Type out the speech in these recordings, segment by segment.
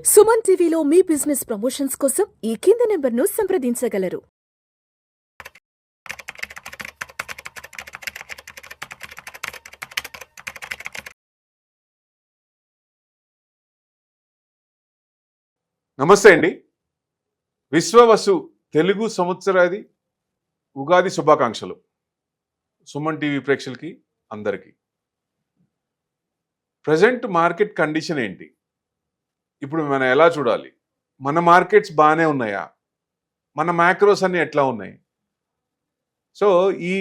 సుమన్ టీవీలో మీ business promotions కోసం ఈ కింది నెంబర్ను సంప్రదించగలరు. నమస్తే అండి. విశ్వవసు తెలుగు సంవత్సరాది ఉగాది శుభాకాంక్షలు సుమన్ టీవీ ప్రేక్షకులకి అందరికీ. ప్రజెంట్ మార్కెట్ కండిషన్ ఏంటి, ఇప్పుడు మనం ఎలా చూడాలి? మన మార్కెట్స్ బాగానే ఉన్నాయా? మన మ్యాక్రోస్ అన్ని ఎట్లా ఉన్నాయి? సో ఈ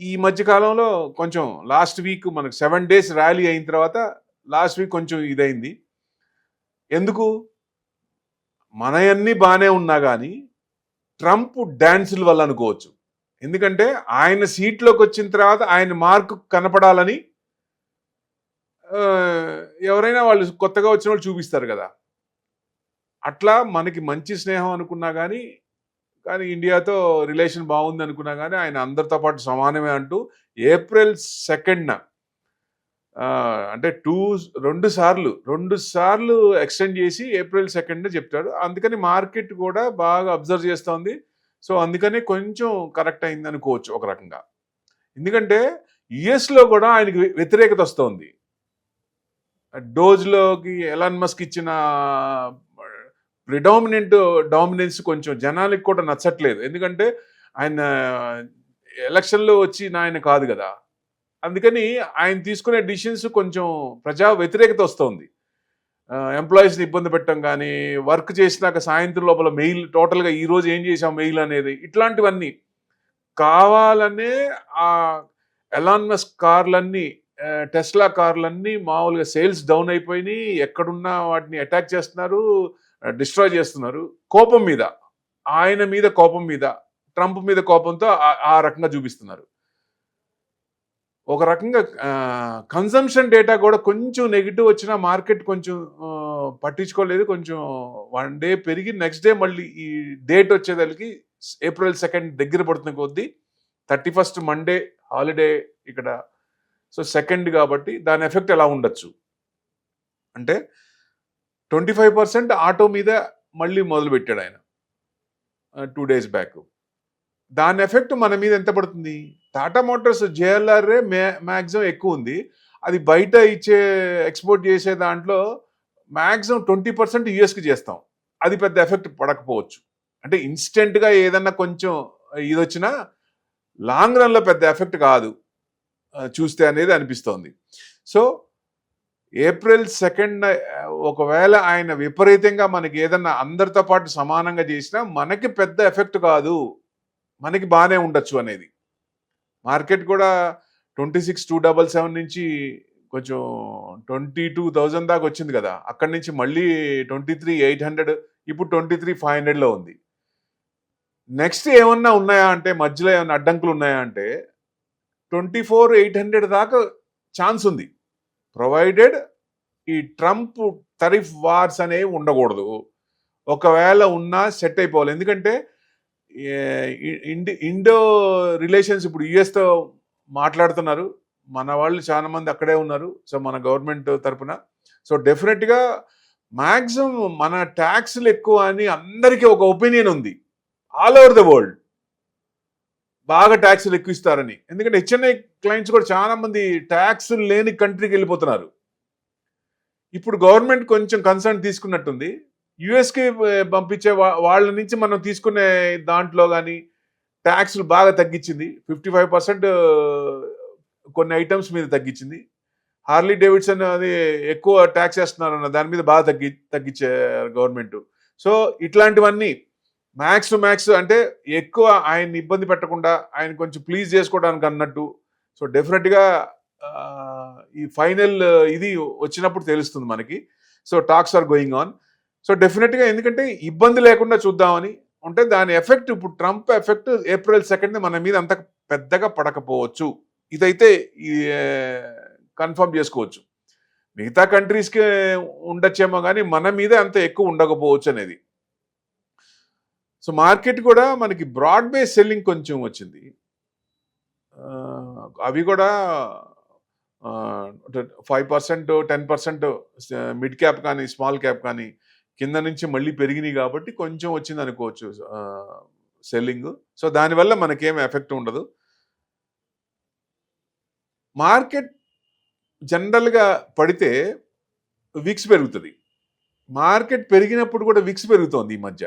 ఈ మధ్యకాలంలో కొంచెం లాస్ట్ వీక్ మనకు 7 days ర్యాలీ అయిన తర్వాత లాస్ట్ వీక్ కొంచెం ఇదైంది. ఎందుకు? మనయన్నీ బాగానే ఉన్నా కానీ ట్రంప్ డాన్సుల వల్ల అనుకోవచ్చు. ఎందుకంటే ఆయన సీట్లోకి వచ్చిన తర్వాత ఆయన మార్కు కనపడాలని ఎవరైనా వాళ్ళు కొత్తగా వచ్చిన వాళ్ళు చూపిస్తారు కదా. అట్లా మనకి మంచి స్నేహం అనుకున్నా కానీ ఇండియాతో రిలేషన్ బాగుంది అనుకున్నా కానీ ఆయన అందరితో పాటు సమానమే అంటూ April 2nd అంటే రెండు సార్లు ఎక్స్టెండ్ చేసి April 2nd చెప్తాడు. అందుకని మార్కెట్ కూడా బాగా అబ్జర్వ్ చేస్తోంది. సో అందుకనే కొంచెం కరెక్ట్ అయింది అనుకోవచ్చు ఒక రకంగా. ఎందుకంటే యుఎస్లో కూడా ఆయనకి వ్యతిరేకత వస్తోంది. డోజ్లోకి ఎలాన్ మస్క్ ఇచ్చిన డామినెన్స్ కొంచెం జనానికి కూడా నచ్చట్లేదు. ఎందుకంటే ఆయన ఎలక్షన్లో వచ్చిన ఆయన కాదు కదా. అందుకని ఆయన తీసుకునే డిసిషన్స్ కొంచెం ప్రజా వ్యతిరేకత వస్తుంది. ఎంప్లాయీస్ని ఇబ్బంది పెట్టడం కానీ, వర్క్ చేసినాక సాయంత్రం లోపల మెయిల్ టోటల్గా ఈరోజు ఏం చేసాం మెయిల్ అనేది, ఇట్లాంటివన్నీ కావాలనే ఆ ఎలాన్ మస్క్ కార్లన్నీ, టెస్లా కార్లన్నీ మామూలుగా సేల్స్ డౌన్ అయిపోయినాయి. ఎక్కడున్నా వాటిని అటాక్ చేస్తున్నారు, డిస్ట్రాయ్ చేస్తున్నారు. కోపం మీద, ఆయన మీద కోపం మీద, ట్రంప్ మీద కోపంతో ఆ రకంగా చూపిస్తున్నారు. ఒక రకంగా కన్సంప్షన్ డేటా కూడా కొంచెం నెగిటివ్ వచ్చిన మార్కెట్ కొంచెం పట్టించుకోలేదు. కొంచెం 1 day పెరిగి నెక్స్ట్ డే మళ్ళీ ఈ డేట్ వచ్చేదానికి April 2nd దగ్గర పడుతున్న కొద్దీ 31st మండే హాలిడే ఇక్కడ. సో 2nd కాబట్టి దాని ఎఫెక్ట్ ఎలా ఉండొచ్చు అంటే 25% ఆటో మీద మళ్ళీ మొదలు పెట్టాడు ఆయన 2 days బ్యాక్. దాని ఎఫెక్ట్ మన మీద ఎంత పడుతుంది? టాటా మోటార్స్ జేఎల్ఆర్ఏ మ్యాక్సిమం ఎక్కువ ఉంది. అది బయట ఇచ్చే ఎక్స్పోర్ట్ చేసే దాంట్లో మ్యాక్సిమం 20% యుఎస్కి చేస్తాం. అది పెద్ద ఎఫెక్ట్ పడకపోవచ్చు. అంటే ఇన్స్టెంట్గా ఏదన్నా కొంచెం ఇది వచ్చినా లాంగ్ రన్లో పెద్ద ఎఫెక్ట్ కాదు చూస్తే అనేది అనిపిస్తోంది. సో April 2nd ఒకవేళ ఆయన విపరీతంగా మనకి ఏదన్నా అందరితో పాటు సమానంగా చేసినా మనకి పెద్ద ఎఫెక్ట్ కాదు, మనకి బాగానే ఉండొచ్చు అనేది. మార్కెట్ కూడా 26,277 నుంచి కొంచెం 22,000 దాకా వచ్చింది కదా. అక్కడి నుంచి మళ్ళీ 23,800, ఇప్పుడు 23,500లో ఉంది. నెక్స్ట్ ఏమన్నా ఉన్నాయా అంటే, మధ్యలో ఏమన్నా అడ్డంకులు ఉన్నాయా అంటే 24,800 దాకా ఛాన్స్ ఉంది, ప్రొవైడెడ్ ఈ ట్రంప్ టరిఫ్ వార్స్ అనేవి ఉండకూడదు. ఒకవేళ ఉన్నా సెట్ అయిపోవాలి. ఎందుకంటే ఇండో రిలేషన్స్ ఇప్పుడు యుఎస్తో మాట్లాడుతున్నారు, మన వాళ్ళు చాలా మంది అక్కడే ఉన్నారు. సో మన గవర్నమెంట్ తరఫున సో డెఫినెట్గా మ్యాక్సిమం మన ట్యాక్స్లు ఎక్కువ అని అందరికీ ఒక ఒపీనియన్ ఉంది ఆల్ ఓవర్ ద వరల్డ్. బాగా ట్యాక్స్లు ఎక్కువ ఇస్తారని. ఎందుకంటే హెచ్ఎన్ఐ క్లయింట్స్ కూడా చాలా మంది ట్యాక్స్ లేని కంట్రీకి వెళ్ళిపోతున్నారు. ఇప్పుడు గవర్నమెంట్ కొంచెం కన్సర్న్ తీసుకున్నట్టుంది. యుఎస్కి పంపించే వాళ్ళ నుంచి మనం తీసుకునే దాంట్లో కానీ ట్యాక్స్లు బాగా తగ్గించింది. 55% కొన్ని ఐటమ్స్ మీద తగ్గించింది. హార్లీ డేవిడ్సన్ అది ఎక్కువ ట్యాక్స్ వేస్తున్నారన్న దాని మీద బాగా తగ్గించారు గవర్నమెంట్. సో ఇట్లాంటివన్నీ మ్యాక్స్ అంటే ఎక్కువ ఆయన్ని ఇబ్బంది పెట్టకుండా ఆయన కొంచెం ప్లీజ్ చేసుకోవడానికి అన్నట్టు. సో డెఫినెట్గా ఈ ఫైనల్ ఇది వచ్చినప్పుడు తెలుస్తుంది మనకి. So talks are going on. So డెఫినెట్గా ఎందుకంటే ఇబ్బంది లేకుండా చూద్దామని ఉంటే దాని ఎఫెక్ట్, ఇప్పుడు ట్రంప్ ఎఫెక్ట్ April 2nd మన మీద అంత పెద్దగా పడకపోవచ్చు. ఇదైతే కన్ఫర్మ్ చేసుకోవచ్చు. మిగతా కంట్రీస్కి ఉండొచ్చేమో కానీ మన మీద అంత ఎక్కువ ఉండకపోవచ్చు అనేది. సో మార్కెట్ కూడా మనకి బ్రాడ్ బేస్ సెల్లింగ్ కొంచెం వచ్చింది. అవి కూడా 5%, 10% మిడ్ క్యాప్ కానీ స్మాల్ క్యాప్ కానీ కింద నుంచి మళ్ళీ పెరిగినాయి కాబట్టి కొంచెం వచ్చింది అనుకోవచ్చు సెల్లింగ్. సో దానివల్ల మనకేం ఎఫెక్ట్ ఉండదు. మార్కెట్ జనరల్గా పడితే విక్స్ పెరుగుతుంది. మార్కెట్ పెరిగినప్పుడు కూడా విక్స్ పెరుగుతోంది ఈ మధ్య.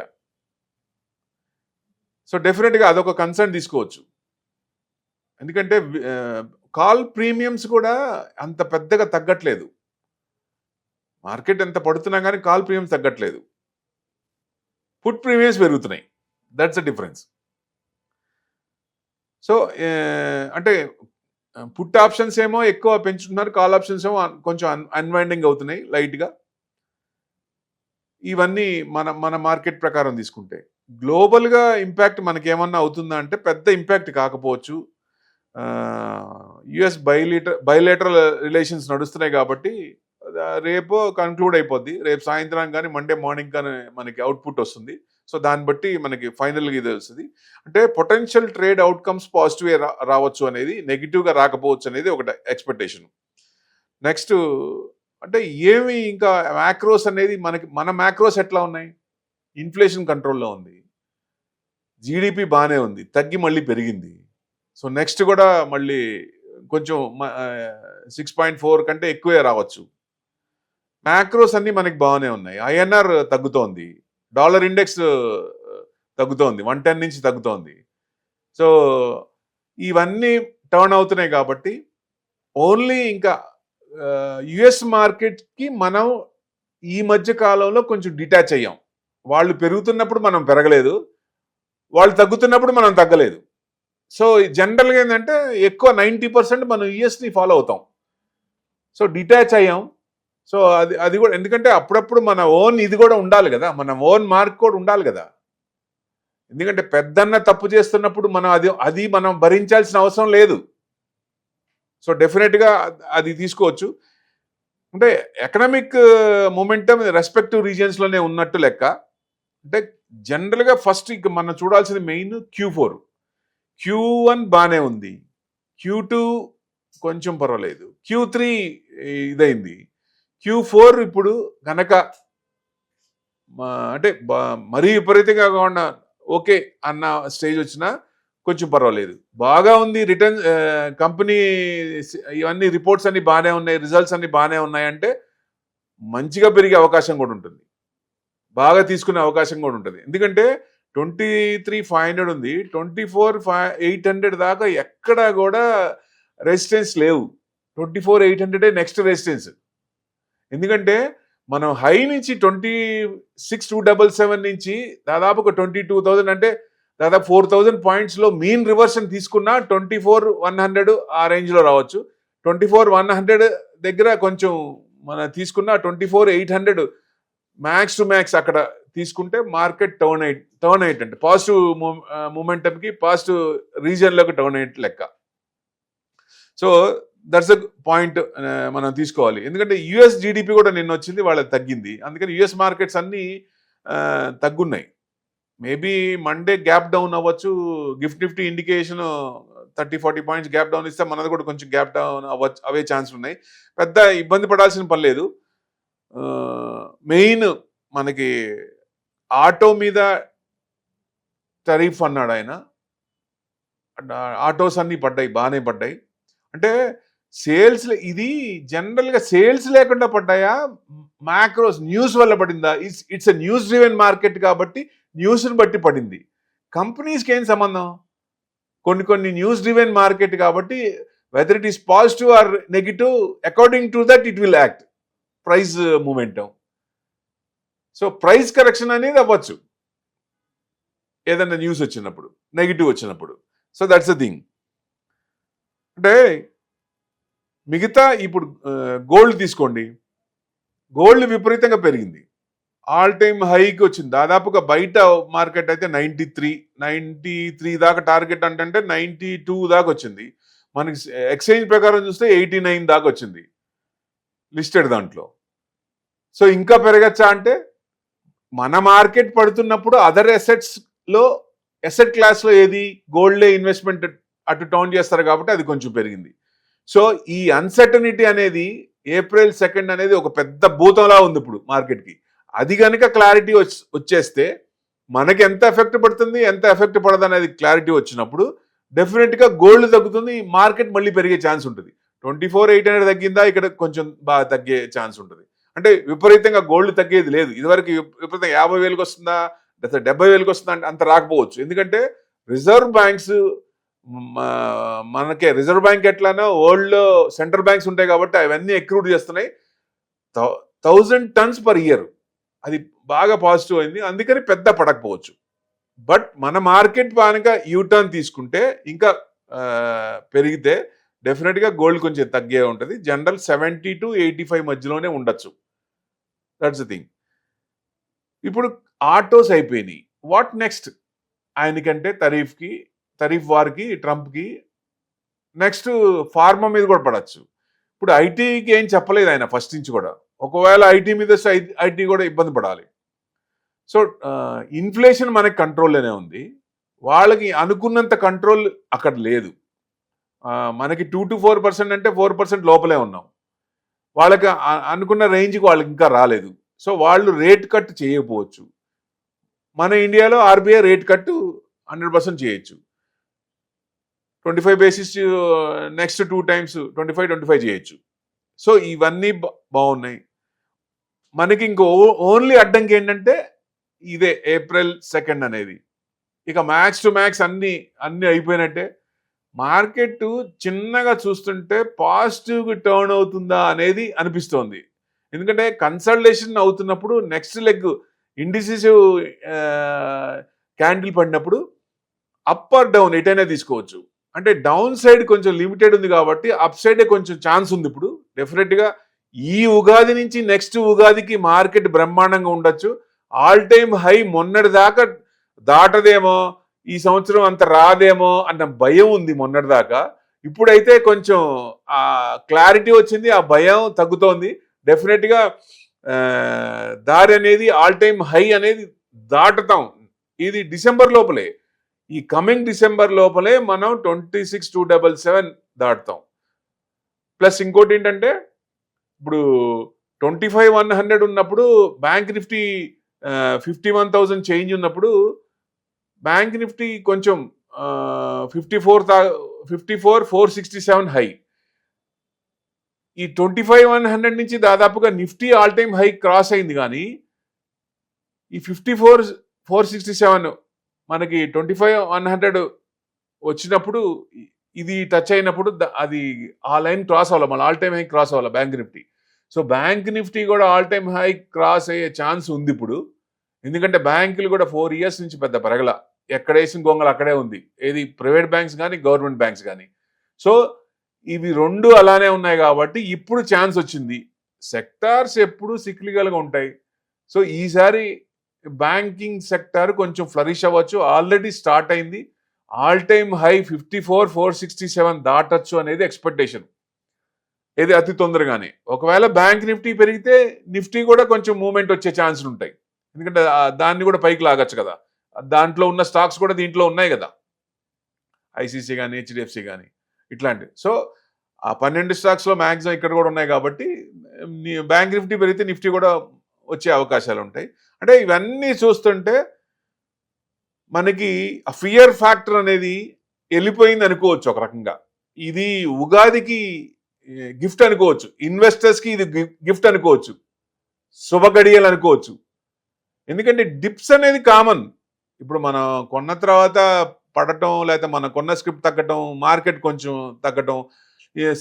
సో డెఫినెట్గా అదొక కన్సర్న్ తీసుకోవచ్చు. ఎందుకంటే కాల్ ప్రీమియమ్స్ కూడా అంత పెద్దగా తగ్గట్లేదు. మార్కెట్ ఎంత పడుతున్నా కానీ కాల్ ప్రీమియమ్స్ తగ్గట్లేదు. పుట్ ప్రీమియమ్స్ పెరుగుతున్నాయి. That's a difference. సో అంటే పుట్ ఆప్షన్స్ ఏమో ఎక్కువ పెంచుతున్నారు, కాల్ ఆప్షన్స్ ఏమో కొంచెం అన్వైండింగ్ అవుతున్నాయి లైట్గా. ఇవన్నీ మన మార్కెట్ ప్రకారం తీసుకుంటే గ్లోబల్గా ఇంపాక్ట్ మనకేమన్నా అవుతుందా అంటే పెద్ద ఇంపాక్ట్ కాకపోవచ్చు. యుఎస్ బైలేటరల్ రిలేషన్స్ నడుస్తున్నాయి కాబట్టి రేపు కన్క్లూడ్ అయిపోద్ది. రేపు సాయంత్రం కానీ మండే మార్నింగ్ కానీ మనకి అవుట్పుట్ వస్తుంది. సో దాన్ని బట్టి మనకి ఫైనల్గా ఇది వస్తుంది. అంటే పొటెన్షియల్ ట్రేడ్ అవుట్కమ్స్ పాజిటివ్ రావచ్చు అనేది, నెగిటివ్గా రాకపోవచ్చు అనేది ఒకటి ఎక్స్పెక్టేషన్. నెక్స్ట్ అంటే ఏమి ఇంకా మ్యాక్రోస్ అనేది మన మ్యాక్రోస్ ఎట్లా ఉన్నాయి? ఇన్ఫ్లేషన్ కంట్రోల్లో ఉంది, జీడిపి బాగానే ఉంది, తగ్గి మళ్ళీ పెరిగింది. సో నెక్స్ట్ కూడా మళ్ళీ కొంచెం 6.4 కంటే ఎక్కువే రావచ్చు. మ్యాక్రోస్ అన్ని మనకి బాగానే ఉన్నాయి. ఐఎన్ఆర్ తగ్గుతోంది, డాలర్ ఇండెక్స్ తగ్గుతోంది, 110 నుంచి తగ్గుతోంది. సో ఇవన్నీ టర్న్ అవుతున్నాయి కాబట్టి ఓన్లీ ఇంకా యుఎస్ మార్కెట్కి మనం ఈ మధ్య కాలంలో కొంచెం డిటాచ్ అయ్యాం. వాళ్ళు పెరుగుతున్నప్పుడు మనం పెరగలేదు, వాళ్ళు తగ్గుతున్నప్పుడు మనం తగ్గలేదు. సో జనరల్గా ఏంటంటే ఎక్కువ 90% మనం యుఎస్ని ఫాలో అవుతాం. సో డిటాచ్ అయ్యాం. సో అది కూడా ఎందుకంటే అప్పుడప్పుడు మన ఓన్ ఇది కూడా ఉండాలి కదా, మన ఓన్ మార్క్ కూడా ఉండాలి కదా. ఎందుకంటే పెద్దన్న తప్పు చేస్తున్నప్పుడు మనం అది మనం భరించాల్సిన అవసరం లేదు. సో డెఫినెట్గా అది తీసుకోవచ్చు. అంటే ఎకనామిక్ మూమెంటం రెస్పెక్టివ్ రీజియన్స్లోనే ఉన్నట్టు లెక్క. అంటే జనరల్గా ఫస్ట్ ఇక మనం చూడాల్సింది మెయిన్ Q4. Q1 బాగానే ఉంది, Q2 కొంచెం పర్వాలేదు, Q3 ఇదైంది, Q4 ఇప్పుడు కనుక అంటే మరీ విపరీతంగా కాకుండా ఓకే అన్న స్టేజ్ వచ్చినా కొంచెం పర్వాలేదు. బాగా ఉంది, రిటర్న్ కంపెనీ ఇవన్నీ రిపోర్ట్స్ అన్ని బాగానే ఉన్నాయి, రిజల్ట్స్ అన్ని బాగానే ఉన్నాయంటే మంచిగా పెరిగే అవకాశం కూడా ఉంటుంది, బాగా తీసుకునే అవకాశం కూడా ఉంటుంది. ఎందుకంటే 23,500 ఉంది, 24,800 దాకా ఎక్కడా కూడా రెసిస్టెన్స్ లేవు. 24,800 నెక్స్ట్ రెసిస్టెన్స్. ఎందుకంటే మనం హై నుంచి 26,277 నుంచి దాదాపు ఒక 22,000 అంటే దాదాపు 4,000 పాయింట్స్లో మీన్ రివర్షన్ తీసుకున్నా 24,100 ఆ రేంజ్లో రావచ్చు. 24,100 దగ్గర కొంచెం మన తీసుకున్న 24,800 మ్యాక్స్ టు మ్యాక్స్ అక్కడ తీసుకుంటే మార్కెట్ టర్న్ అయ్యేట్ అంటే పాజిటివ్ మూమెంటంకి పాజిటివ్ రీజియన్లోకి టర్న్ అయ్యేట్ లెక్క. సో దట్స్ అ పాయింట్ మనం తీసుకోవాలి. ఎందుకంటే యుఎస్ జీడిపి కూడా నిన్న వచ్చింది, వాళ్ళకి తగ్గింది. అందుకని యుఎస్ మార్కెట్స్ అన్నీ తగ్గున్నాయి. మేబీ మండే గ్యాప్ డౌన్ అవ్వచ్చు. Gift Nifty indication 30-40 points gap down ఇస్తే మనది కూడా కొంచెం గ్యాప్ డౌన్ అవే ఛాన్స్ ఉన్నాయి. పెద్ద ఇబ్బంది పడాల్సిన పని లేదు. మెయిన్ మనకి ఆటో మీద టరీఫ్ అన్నాడు ఆయన. ఆటోస్ అన్నీ పడ్డాయి, బాగానే పడ్డాయి. అంటే సేల్స్ ఇది జనరల్గా సేల్స్ లేకుండా పడ్డాయా, మ్యాక్రోస్ న్యూస్ వల్ల పడిందా? It's a news driven market కాబట్టి న్యూస్ని బట్టి పడింది. కంపెనీస్కి ఏం సంబంధం? కొన్ని న్యూస్ డ్రివెన్ మార్కెట్ కాబట్టి whether it is positive or negative according to that it will act price momentum. So price correction అనేది అవ్వచ్చు ఏదైనా న్యూస్ వచ్చినప్పుడు, నెగిటివ్ వచ్చినప్పుడు. So that's the thing. అంటే మిగతా ఇప్పుడు గోల్డ్ తీసుకోండి, గోల్డ్ విపరీతంగా పెరిగింది, ఆల్ టైమ్ హైకి వచ్చింది. దాదాపుగా బయట మార్కెట్ అయితే 93 దాకా టార్గెట్ అంటే 92 దాకా వచ్చింది. మనకి ఎక్స్చేంజ్ ప్రకారం చూస్తే 89 దాకా వచ్చింది లిస్టెడ్ దాంట్లో. సో ఇంకా పెరగచ్చా అంటే మన మార్కెట్ పడుతున్నప్పుడు అదర్ అసెట్స్లో అసెట్ క్లాస్లో ఏది గోల్డ్లే ఇన్వెస్ట్మెంట్ అటు టౌన్ చేస్తారు కాబట్టి అది కొంచెం పెరిగింది. సో ఈ అన్సర్టనిటీ అనేది April 2 అనేది ఒక పెద్ద భూతంలా ఉంది ఇప్పుడు మార్కెట్కి. అది కనుక క్లారిటీ వచ్చేస్తే మనకి ఎంత ఎఫెక్ట్ పడుతుంది ఎంత ఎఫెక్ట్ పడదు అనేది క్లారిటీ వచ్చినప్పుడు డెఫినెట్గా గోల్డ్ తగ్గుతుంది, మార్కెట్ మళ్ళీ పెరిగే ఛాన్స్ ఉంటుంది. 24,800 తగ్గిందా, ఇక్కడ కొంచెం బాగా తగ్గే ఛాన్స్ ఉంటుంది. అంటే విపరీతంగా గోల్డ్ తగ్గేది లేదు. ఇదివరకు విపరీతంగా 50,000కి వస్తుందా లేదా 70,000కి వస్తుందా అంటే అంత రాకపోవచ్చు. ఎందుకంటే రిజర్వ్ బ్యాంక్స్ మనకే రిజర్వ్ బ్యాంక్ ఎట్లానో వరల్డ్లో సెంట్రల్ బ్యాంక్స్ ఉంటాయి కాబట్టి అవన్నీ ఎక్రూట్ చేస్తున్నాయి. 1000 టన్స్ పర్ ఇయర్, అది బాగా పాజిటివ్ అయింది. అందుకని పెద్ద పడకపోవచ్చు. బట్ మన మార్కెట్ కనుక యూటర్న్ తీసుకుంటే ఇంకా పెరిగితే డెఫినెట్గా గోల్డ్ కొంచెం తగ్గే ఉంటుంది. జనరల్ 70 to 85 మధ్యలోనే ఉండొచ్చు. That's the thing. ఇప్పుడు ఆటోస్ అయిపోయినాయి. What next? ఆయనకంటే తరీఫ్ వార్కి, ట్రంప్కి నెక్స్ట్ ఫార్మా మీద కూడా పడచ్చు. ఇప్పుడు ఐటీకి ఏం చెప్పలేదు ఆయన ఫస్ట్ నుంచి కూడా. ఒకవేళ ఐటీ మీద ఐటీ కూడా ఇబ్బంది పడాలి. సో ఇన్ఫ్లేషన్ మనకి కంట్రోల్లోనే ఉంది, వాళ్ళకి అనుకున్నంత కంట్రోల్ అక్కడ లేదు. మనకి 2 to 4% అంటే 4% లోపలే ఉన్నాం. వాళ్ళకి అనుకున్న రేంజ్కి వాళ్ళకి ఇంకా రాలేదు. సో వాళ్ళు రేట్ కట్ చేయకపోవచ్చు. మన ఇండియాలో ఆర్బీఐ రేట్ కట్ 100% చేయొచ్చు. 25 బేసిస్ నెక్స్ట్ 2 times 25 చేయొచ్చు. సో ఇవన్నీ బాగున్నాయి. మనకి ఇంకో ఓన్లీ అడ్డంకి ఏంటంటే ఇదే April 2 అనేది. ఇక మ్యాక్స్ టు మ్యాక్స్ అన్ని అయిపోయినట్టే. మార్కెట్ చిన్నగా చూస్తుంటే పాజిటివ్ టర్న్ అవుతుందా అనేది అనిపిస్తోంది. ఎందుకంటే కన్సల్టేషన్ అవుతున్నప్పుడు నెక్స్ట్ లెగ్ ఇండిసిసివ్ క్యాండిల్ పడినప్పుడు అప్ ఆర్ డౌన్ ఎటైనా తీసుకోవచ్చు. అంటే డౌన్ సైడ్ కొంచెం లిమిటెడ్ ఉంది కాబట్టి అప్ సైడ్ కొంచెం ఛాన్స్ ఉంది. ఇప్పుడు డెఫినెట్గా ఈ ఉగాది నుంచి నెక్స్ట్ ఉగాదికి మార్కెట్ బ్రహ్మాండంగా ఉండొచ్చు. ఆల్ టైమ్ హై మొన్నటి దాకా దాటదేమో, ఈ సంవత్సరం అంత రాదేమో అన్న భయం ఉంది మొన్నటి దాకా. ఇప్పుడైతే కొంచెం ఆ క్లారిటీ వచ్చింది, ఆ భయం తగ్గుతోంది. డెఫినెట్గా దారి అనేది ఆల్ టైమ్ హై అనేది దాటుతాం. ఇది డిసెంబర్ లోపలే, ఈ కమింగ్ డిసెంబర్ లోపలే మనం 26,277 దాటుతాం. ప్లస్ ఇంకోటి ఏంటంటే ఇప్పుడు 25,100 ఉన్నప్పుడు బ్యాంక్ నిఫ్టీ 51,000 చేంజ్ ఉన్నప్పుడు బ్యాంక్ నిఫ్టీ కొంచెం 54,467 హై. ఈ 25,100 నుంచి దాదాపుగా Nifty all time high cross అయింది. కానీ ఈ 54,467 మనకి 25,100 వచ్చినప్పుడు ఇది టచ్ అయినప్పుడు అది ఆ లైన్ క్రాస్ అవ్వాలి, మళ్ళీ ఆల్ టైమ్ హై క్రాస్ అవ్వాలి bank Nifty. So bank Nifty కూడా ఆల్ టైమ్ హై క్రాస్ అయ్యే ఛాన్స్ ఉంది ఇప్పుడు. ఎందుకంటే బ్యాంకులు కూడా 4 years నుంచి పెద్ద పెరగల, ఎక్కడ వేసిన గొంగలు అక్కడే ఉంది. ఏది ప్రైవేట్ బ్యాంక్స్ కానీ గవర్నమెంట్ బ్యాంక్స్ కానీ. సో ఇవి రెండు అలానే ఉన్నాయి కాబట్టి ఇప్పుడు ఛాన్స్ వచ్చింది. సెక్టార్స్ ఎప్పుడు సిక్లికల్గా ఉంటాయి. సో ఈసారి బ్యాంకింగ్ సెక్టార్ కొంచెం ఫ్లరిష్ అవ్వచ్చు, ఆల్రెడీ స్టార్ట్ అయింది. ఆల్ టైమ్ హై 54,467 దాటచ్చు అనేది ఎక్స్పెక్టేషన్. ఇది అతి తొందరగానే. ఒకవేళ బ్యాంక్ నిఫ్టీ పెరిగితే నిఫ్టీ కూడా కొంచెం మూవ్మెంట్ వచ్చే ఛాన్సులు ఉంటాయి. ఎందుకంటే దాన్ని కూడా పైకి లాగచ్చు కదా, దాంట్లో ఉన్న స్టాక్స్ కూడా దీంట్లో ఉన్నాయి కదా, ఐసీసీ కానీ హెచ్డిఎఫ్సి కానీ ఇట్లాంటివి. సో ఆ 12 స్టాక్స్లో మ్యాక్సిమం ఇక్కడ కూడా ఉన్నాయి కాబట్టి బ్యాంక్ నిఫ్టీ పెరిగితే నిఫ్టీ కూడా వచ్చే అవకాశాలు ఉంటాయి. అంటే ఇవన్నీ చూస్తుంటే మనకి ఆ ఫియర్ ఫ్యాక్టర్ అనేది వెళ్ళిపోయింది అనుకోవచ్చు ఒక రకంగా. ఇది ఉగాదికి గిఫ్ట్ అనుకోవచ్చు, ఇన్వెస్టర్స్కి ఇది గిఫ్ట్ అనుకోవచ్చు, శుభగడియలు అనుకోవచ్చు. ఎందుకంటే డిప్స్ అనేది కామన్. ఇప్పుడు మనం కొన్న తర్వాత పడటం, లేకపోతే మనం కొన్న స్క్రిప్ట్ తగ్గటం, మార్కెట్ కొంచెం తగ్గటం,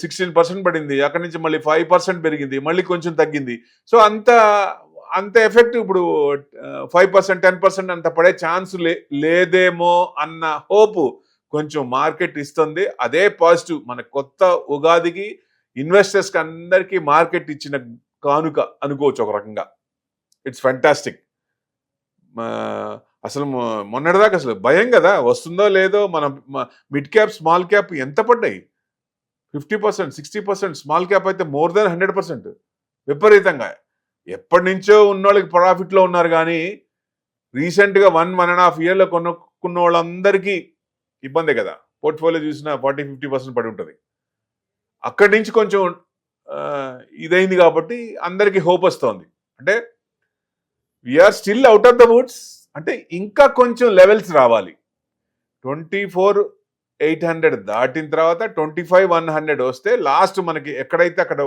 16% పడింది, అక్కడి నుంచి మళ్ళీ 5% పెరిగింది, మళ్ళీ కొంచెం తగ్గింది. సో అంత ఎఫెక్ట్ ఇప్పుడు 5%, 10% అంత పడే ఛాన్స్ లేదేమో అన్న హోప్ కొంచెం మార్కెట్ ఇస్తుంది. అదే పాజిటివ్. మన కొత్త ఉగాదికి ఇన్వెస్టర్స్కి అందరికీ మార్కెట్ ఇచ్చిన కానుక అనుకోవచ్చు ఒక రకంగా. It's fantastic. అసలు మొన్నటిదాకా అసలు భయం కదా, వస్తుందో లేదో. మన మిడ్ క్యాప్, స్మాల్ క్యాప్ ఎంత పడ్డాయి? 50%, 60%. స్మాల్ క్యాప్ అయితే మోర్ దెన్ 100% విపరీతంగా. ఎప్పటి నుంచో ఉన్న వాళ్ళకి ప్రాఫిట్లో ఉన్నారు, కానీ రీసెంట్గా 1.5 yearలో కొనుక్కున్న వాళ్ళందరికీ ఇబ్బందే కదా. పోర్ట్ఫోలియో చూసినా 40-50% పడి ఉంటుంది. అక్కడి నుంచి కొంచెం ఇదైంది కాబట్టి అందరికీ హోప్ వస్తుంది. అంటే we are still out of the woods. అంటే ఇంకా కొంచెం లెవెల్స్ రావాలి. 24,800 దాటిన తర్వాత 25,100 వస్తే లాస్ట్ మనకి ఎక్కడైతే అక్కడ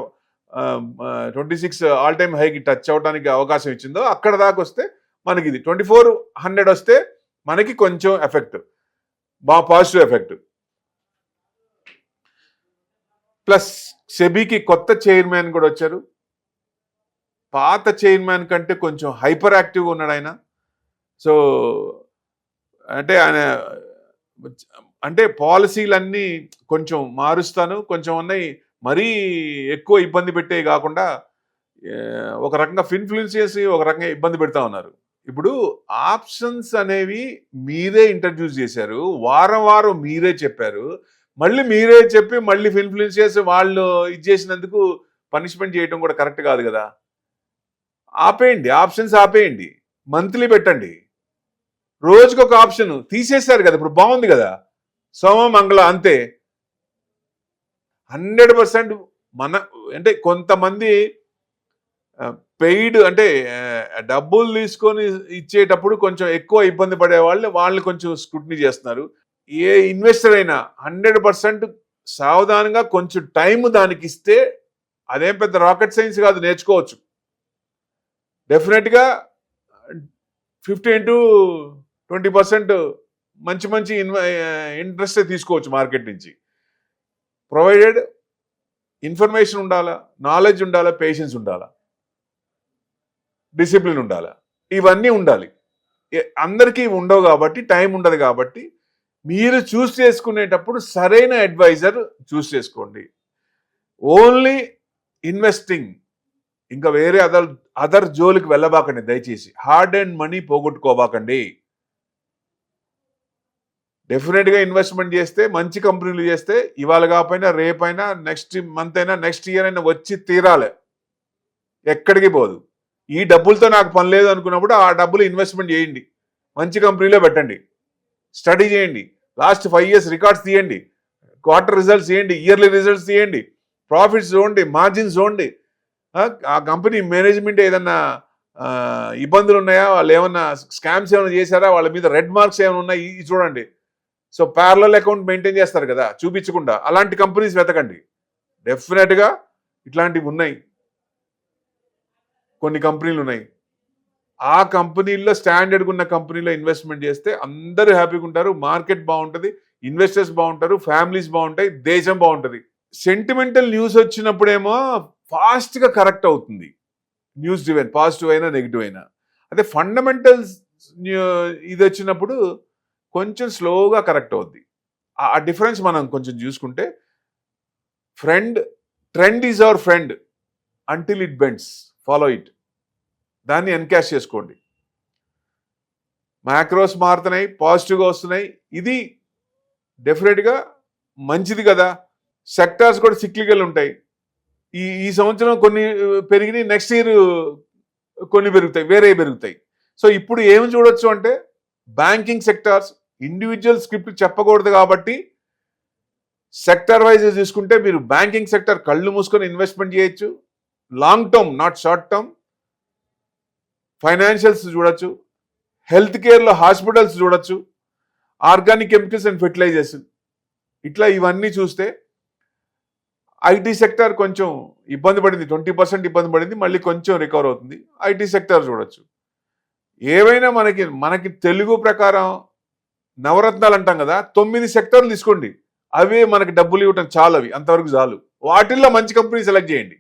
26 ఆల్ టైమ్ హైకి టచ్ అవడానికి అవకాశం ఇచ్చిందో అక్కడ దాకా వస్తే మనకి ఇది 2400 వస్తే మనకి కొంచెం ఎఫెక్ట్, బాగా పాజిటివ్ ఎఫెక్ట్. ప్లస్ సెబీకి కొత్త చైర్మన్ కూడా వచ్చారు. పాత చైర్మన్ కంటే కొంచెం హైపర్ యాక్టివ్గా ఉన్నాడు ఆయన. సో అంటే ఆయన అంటే పాలసీలన్నీ కొంచెం మారుస్తాను, కొంచెం ఉన్నాయి మరీ ఎక్కువ ఇబ్బంది పెట్టేవి కాకుండా ఒక రకంగా ఇన్ఫ్లుయెన్స్ చేసి ఒక రకంగా ఇబ్బంది పెడతా ఉన్నారు. ఇప్పుడు ఆప్షన్స్ అనేవి మీరే ఇంట్రడ్యూస్ చేశారు, వారం వారం మీరే చెప్పారు, మళ్ళీ మీరే చెప్పి మళ్ళీ ఇన్ఫ్లుయెన్స్ చేసి వాళ్ళు ఇది చేసినందుకు పనిష్మెంట్ చేయడం కూడా కరెక్ట్ కాదు కదా. ఆపేయండి, ఆప్షన్స్ ఆపేయండి, మంత్లీ పెట్టండి, రోజుకి ఒక ఆప్షన్ తీసేశారు కదా. ఇప్పుడు బాగుంది కదా, సోమ మంగళ అంతే. 100% మన అంటే కొంతమంది పెయిడ్ అంటే డబ్బులు తీసుకొని ఇచ్చేటప్పుడు కొంచెం ఎక్కువ ఇబ్బంది పడే వాళ్ళు కొంచెం స్క్రూటినీ చేస్తున్నారు. ఏ ఇన్వెస్టర్ అయినా 100% సావధానంగా కొంచెం టైం దానికి ఇస్తే అదేం పెద్ద రాకెట్ సైన్స్ కాదు, నేర్చుకోవచ్చు. డెఫినెట్గా 15 to 20% మంచి మంచి ఇంట్రెస్ట్ తీసుకోవచ్చు మార్కెట్ నుంచి. ప్రొవైడెడ్ ఇన్ఫర్మేషన్ ఉండాలా, నాలెడ్జ్ ఉండాలా, పేషెన్స్ ఉండాలా, డిసిప్లిన్ ఉండాలా, ఇవన్నీ ఉండాలి. అందరికీ ఉండవు కాబట్టి, టైం ఉండదు కాబట్టి మీరు చూస్ చేసుకునేటప్పుడు సరైన అడ్వైజర్ చూస్ చేసుకోండి. ఓన్లీ ఇన్వెస్టింగ్, ఇంకా వేరే అదర్ జోలికి వెళ్ళబాకండి దయచేసి. హార్డ్ అండ్ మనీ పోగొట్టుకోబాకండి. డెఫినెట్గా ఇన్వెస్ట్మెంట్ చేస్తే మంచి కంపెనీలు చేస్తే ఇవాళ కాకపోయినా రేపైనా నెక్స్ట్ మంత్ అయినా నెక్స్ట్ ఇయర్ అయినా వచ్చి తీరాలి, ఎక్కడికి పోదు. ఈ డబ్బులతో నాకు పని లేదు అనుకున్నప్పుడు ఆ డబ్బులు ఇన్వెస్ట్మెంట్ చేయండి, మంచి కంపెనీలో పెట్టండి, స్టడీ చేయండి, లాస్ట్ 5 years రికార్డ్స్ తీయండి, క్వార్టర్ రిజల్ట్స్ తీయండి, ఇయర్లీ రిజల్ట్స్ తీయండి, ప్రాఫిట్స్ చూడండి, మార్జిన్స్ చూడండి. ఆ కంపెనీ మేనేజ్మెంట్ ఏదన్నా ఇబ్బందులు ఉన్నాయా, వాళ్ళు ఏమన్నా స్కామ్స్ ఏమైనా చేశారా, వాళ్ళ మీద రెడ్ మార్క్స్ ఏమైనా ఉన్నాయి చూడండి. సో ప్యారలల్ అకౌంట్ మెయింటైన్ చేస్తారు కదా చూపించకుండా, అలాంటి కంపెనీస్ వెతకండి. డెఫినెట్గా ఇట్లాంటివి ఉన్నాయి, కొన్ని కంపెనీలు ఉన్నాయి. ఆ కంపెనీల్లో స్టాండర్డ్గా ఉన్న కంపెనీలో ఇన్వెస్ట్మెంట్ చేస్తే అందరూ హ్యాపీగా ఉంటారు, మార్కెట్ బాగుంటుంది, ఇన్వెస్టర్స్ బాగుంటారు, ఫ్యామిలీస్ బాగుంటాయి, దేశం బాగుంటుంది. సెంటిమెంటల్ న్యూస్ వచ్చినప్పుడేమో ఫాస్ట్గా కరెక్ట్ అవుతుంది, న్యూస్ డ్రివెన్, పాజిటివ్ అయినా నెగిటివ్ అయినా. అదే ఫండమెంటల్స్ ఇది వచ్చినప్పుడు కొంచెం స్లోగా కరెక్ట్ అవుద్ది. ఆ డిఫరెన్స్ మనం కొంచెం చూసుకుంటే, trend is our friend until it bends, follow it, దాన్ని ఎన్కాష్ చేసుకోండి. మ్యాక్రోస్ మారుతున్నాయి, పాజిటివ్గా వస్తున్నాయి, ఇది డెఫినెట్గా మంచిది కదా. సెక్టార్స్ కూడా సిక్లికల్ ఉంటాయి. ఈ సంవత్సరం కొన్ని పెరిగినాయి, నెక్స్ట్ ఇయర్ కొన్ని పెరుగుతాయి, వేరే పెరుగుతాయి. సో ఇప్పుడు ఏమి చూడొచ్చు అంటే, బ్యాంకింగ్ సెక్టార్స్ ఇండివిజువల్ స్క్రిప్ట్ చెప్పకూడదు కాబట్టి సెక్టర్ వైజ్ చూసుకుంటే మీరు బ్యాంకింగ్ సెక్టర్ కళ్ళు మూసుకొని ఇన్వెస్ట్మెంట్ చేయొచ్చు, long term not short term. Financials చూడొచ్చు, హెల్త్ కేర్లో హాస్పిటల్స్ చూడొచ్చు, ఆర్గానిక్ కెమికల్స్ అండ్ ఫెర్టిలైజర్స్, ఇట్లా ఇవన్నీ చూస్తే ఐటీ సెక్టర్ కొంచెం ఇబ్బంది పడింది, 20% ఇబ్బంది పడింది, మళ్ళీ కొంచెం రికవర్ అవుతుంది. ఐటీ సెక్టర్ చూడొచ్చు. ఏవైనా మనకి తెలుగు ప్రకారం నవరత్నాలు అంటాం కదా, 9 సెక్టర్లు తీసుకోండి, అవే మనకి డబ్బులు ఇవ్వటం చాలు, అవి అంతవరకు చాలు. వాటిల్లో మంచి కంపెనీ సెలెక్ట్ చేయండి.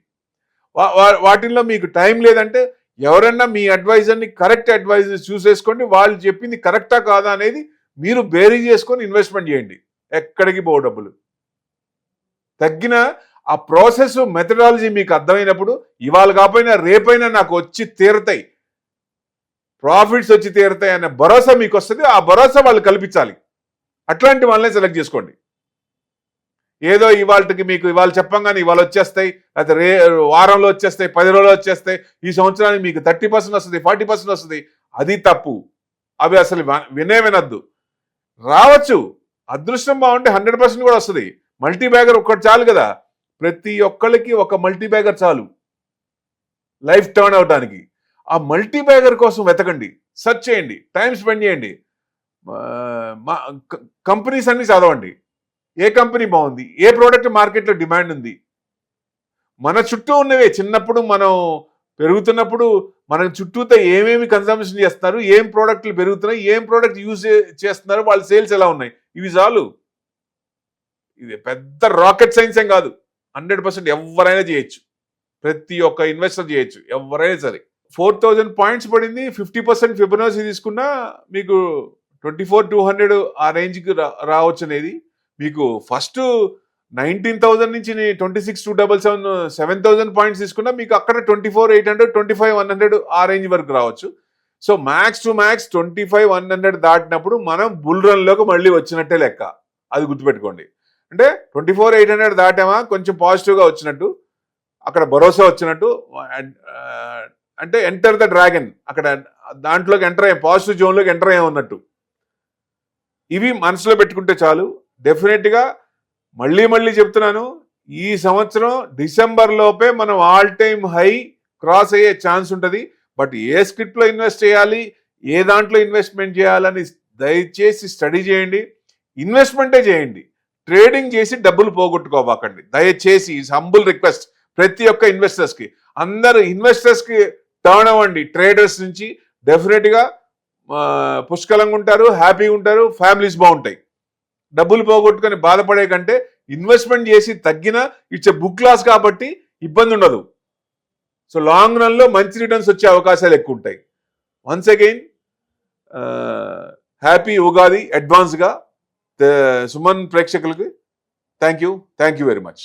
వాటిల్లో మీకు టైం లేదంటే ఎవరన్నా మీ అడ్వైజర్ని కరెక్ట్ అడ్వైజర్ చూసేసుకోండి, వాళ్ళు చెప్పింది కరెక్టా కాదా అనేది మీరు బేరీ చేసుకొని ఇన్వెస్ట్మెంట్ చేయండి, ఎక్కడికి పోవు డబ్బులు. తగ్గిన ఆ ప్రాసెస్ మెథడాలజీ మీకు అర్థమైనప్పుడు ఇవాళ కాకపోయినా రేపైనా నాకు వచ్చి తీరతాయి, ప్రాఫిట్స్ వచ్చి తీరతాయి అనే భరోసా మీకు వస్తుంది. ఆ భరోసా వాళ్ళు కల్పించాలి, అట్లాంటి వాళ్ళనే సెలెక్ట్ చేసుకోండి. ఏదో మీకు ఇవాళ చెప్పంగానే ఇవాళ వచ్చేస్తాయి, లేకపోతే వారంలో వచ్చేస్తాయి, 10 రోజులు వచ్చేస్తాయి, ఈ సంవత్సరానికి మీకు 30% వస్తుంది, 40% వస్తుంది, అది తప్పు. అవి అసలు వినద్దు. రావచ్చు, అదృష్టం బాగుంటే 100% కూడా వస్తుంది. మల్టీ బ్యాగర్ ఒక్కటి చాలు కదా, ప్రతి ఒక్కళ్ళకి ఒక మల్టీ బ్యాగర్ చాలు లైఫ్ టర్న్ అవడానికి. ఆ మల్టీ బ్యాగర్ కోసం వెతకండి, సెర్చ్ చేయండి, టైం స్పెండ్ చేయండి, కంపెనీస్ అన్ని చదవండి. ఏ కంపెనీ బాగుంది, ఏ ప్రోడక్ట్ మార్కెట్లో డిమాండ్ ఉంది. మన చుట్టూ ఉన్నవే, చిన్నప్పుడు మనం పెరుగుతున్నప్పుడు మన చుట్టూతో ఏమేమి కన్సంప్షన్ చేస్తున్నారు, ఏం ప్రోడక్ట్లు పెరుగుతున్నాయి, ఏం ప్రోడక్ట్ యూజ్ చేస్తున్నారు, వాళ్ళ సేల్స్ ఎలా ఉన్నాయి, ఇవి చాలు. ఇది పెద్ద రాకెట్ సైన్స్ ఏం కాదు. 100% ఎవరైనా చేయొచ్చు, ప్రతి ఒక్క ఇన్వెస్టర్ చేయొచ్చు, ఎవరైనా సరే. 4000 పాయింట్స్ పడింది, 50% ఫిబొనాచి తీసుకున్నా మీకు 24,200 ఆ రేంజ్కి రావచ్చు అనేది. మీకు ఫస్ట్ 19,000 నుంచి 26,277 7,000 పాయింట్స్ తీసుకున్నా మీకు అక్కడ 24,800 25,100 ఆ రేంజ్ వరకు రావచ్చు. సో మ్యాక్స్ టు మ్యాక్స్ 25,100 దాటినప్పుడు మనం బుల్ రన్ లోకి మళ్ళీ వచ్చినట్టే లెక్క. అది గుర్తుపెట్టుకోండి. అంటే 24,800 దాటామా కొంచెం పాజిటివ్గా వచ్చినట్టు, అక్కడ భరోసా వచ్చినట్టు, అంటే ఎంటర్ ద డ్రాగన్, అక్కడ దాంట్లోకి ఎంటర్ అయ్యాం, పాజిటివ్ జోన్లోకి ఎంటర్ అయ్యాం అన్నట్టు. ఇవి మనసులో పెట్టుకుంటే చాలు. డెఫినెట్గా మళ్ళీ చెప్తున్నాను, ఈ సంవత్సరం డిసెంబర్ లోపే మనం ఆల్ టైమ్ హై క్రాస్ అయ్యే ఛాన్స్ ఉంటుంది. బట్ ఏ స్క్రిప్ట్లో ఇన్వెస్ట్ చేయాలి, ఏ దాంట్లో ఇన్వెస్ట్మెంట్ చేయాలని దయచేసి స్టడీ చేయండి, ఇన్వెస్ట్మెంటే చేయండి. ట్రేడింగ్ చేసి డబ్బులు పోగొట్టుకోబాకండి దయచేసి. హంబుల్ రిక్వెస్ట్ ప్రతి ఒక్క ఇన్వెస్టర్స్కి. అందరు ఇన్వెస్టర్స్కి టర్న్ అవ్వండి ట్రేడర్స్ నుంచి. డెఫినెట్గా పుష్కలంగా ఉంటారు, హ్యాపీగా ఉంటారు, ఫ్యామిలీస్ బాగుంటాయి. డబ్బులు పోగొట్టుకొని బాధపడే కంటే ఇన్వెస్ట్మెంట్ చేసి తగ్గినా ఇట్స్ ఎ బుక్ లాస్ కాబట్టి ఇబ్బంది ఉండదు. సో లాంగ్ రన్లో మంచి రిటర్న్స్ వచ్చే అవకాశాలు ఎక్కువ ఉంటాయి. వన్స్ అగైన్ హ్యాపీ ఉగాది అడ్వాన్స్గా సుమన్ ప్రేక్షకులకి. Thank you very much.